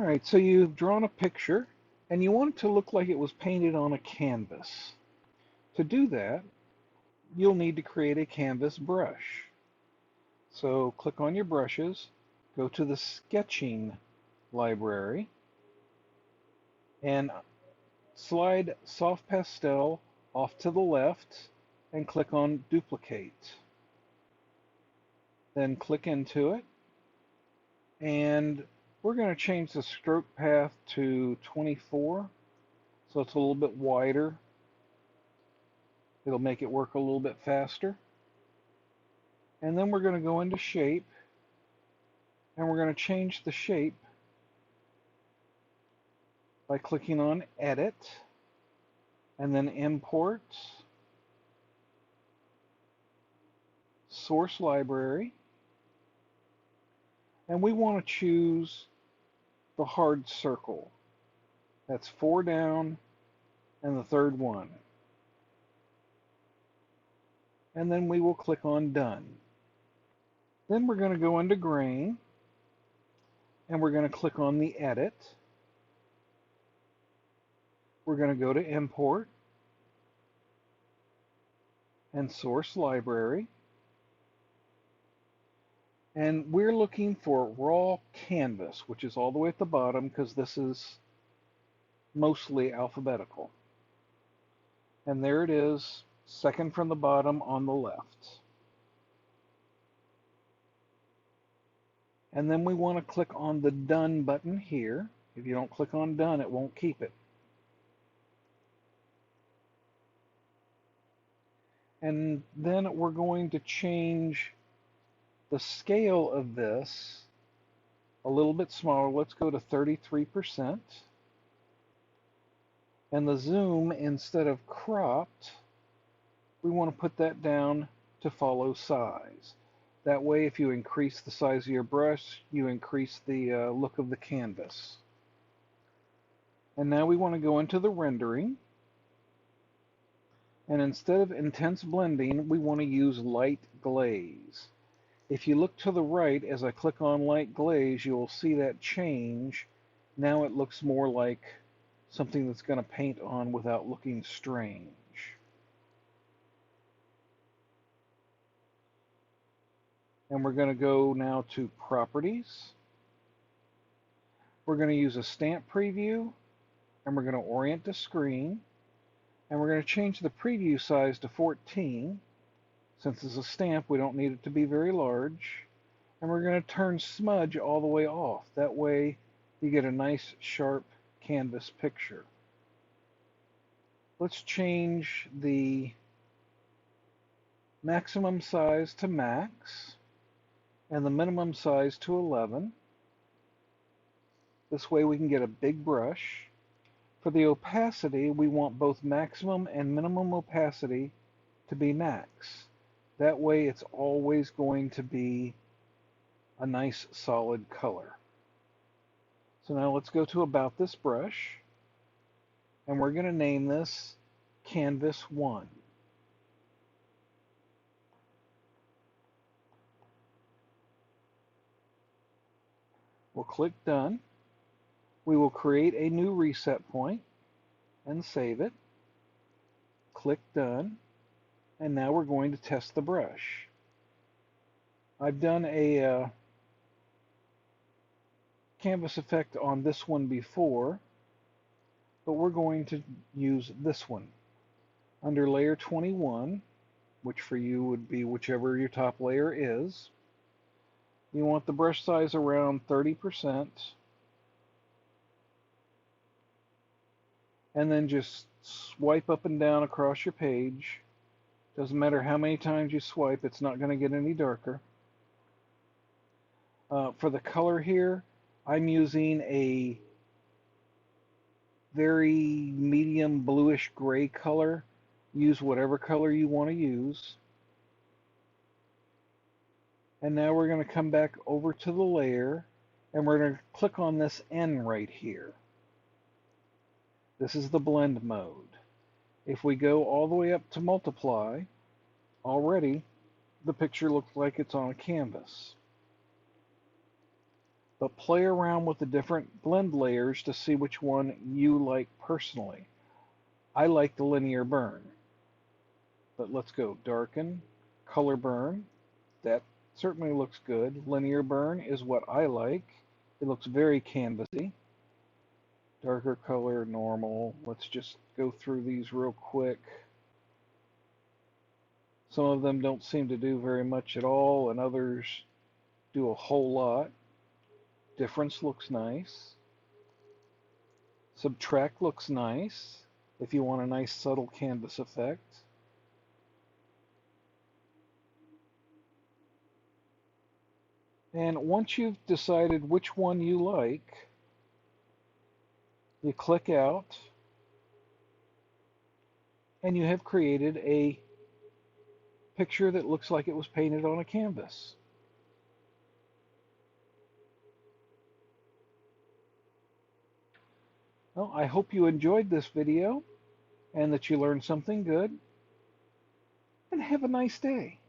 Alright, so you've drawn a picture and you want it to look like it was painted on a canvas. To do that, you'll need to create a canvas brush. So click on your brushes, go to the sketching library, and slide soft pastel off to the left and click on duplicate. Then click into it, and we're going to change the stroke path to 24 so it's a little bit wider. It'll make it work a little bit faster. And then we're going to go into shape, and we're going to change the shape by clicking on edit and then import, source library, and we want to choose the hard circle. That's 4 down and the third one. And then we will click on done. Then we're going to go into grain, and we're going to click on the edit. We're going to go to import and source library. And we're looking for raw canvas, which is all the way at the bottom because this is mostly alphabetical. And there it is, second from the bottom on the left. And then we want to click on the done button here. If you don't click on done, it won't keep it. And then we're going to change the scale of this a little bit smaller. Let's go to 33%. And the zoom, instead of cropped, we want to put that down to follow size. That way, if you increase the size of your brush, you increase the look of the canvas. And now we want to go into the rendering. And instead of intense blending, we want to use light glaze. If you look to the right, as I click on light glaze, you will see that change. Now it looks more like something that's going to paint on without looking strange. And we're going to go now to properties. We're going to use a stamp preview, and we're going to orient to screen. And we're going to change the preview size to 14. Since it's a stamp, we don't need it to be very large. And we're going to turn smudge all the way off. That way you get a nice sharp canvas picture. Let's change the maximum size to max and the minimum size to 11. This way we can get a big brush. For the opacity, we want both maximum and minimum opacity to be max. That way it's always going to be a nice solid color. So now let's go to About This Brush, and we're going to name this Canvas 1. We'll click Done. We will create a new reset point and save it. Click Done. And now we're going to test the brush. I've done a canvas effect on this one before, but we're going to use this one. Under layer 21, which for you would be whichever your top layer is, you want the brush size around 30%, and then just swipe up and down across your page. Doesn't matter how many times you swipe, it's not going to get any darker. For the color here, I'm using a very medium bluish gray color. Use whatever color you want to use. And now we're going to come back over to the layer, and we're going to click on this N right here. This is the blend mode. If we go all the way up to multiply, already the picture looks like it's on a canvas. but play around with the different blend layers to see which one you like personally. I like the linear burn, but let's go darken, color burn. That certainly looks good. Linear burn is what I like. It looks very canvasy. Darker color, normal. Let's just go through these real quick. Some of them don't seem to do very much at all, and others do a whole lot. Difference looks nice. Subtract looks nice if you want a nice subtle canvas effect. And once you've decided which one you like, you click out and you have created a picture that looks like it was painted on a canvas. Well, I hope you enjoyed this video and that you learned something good, and have a nice day.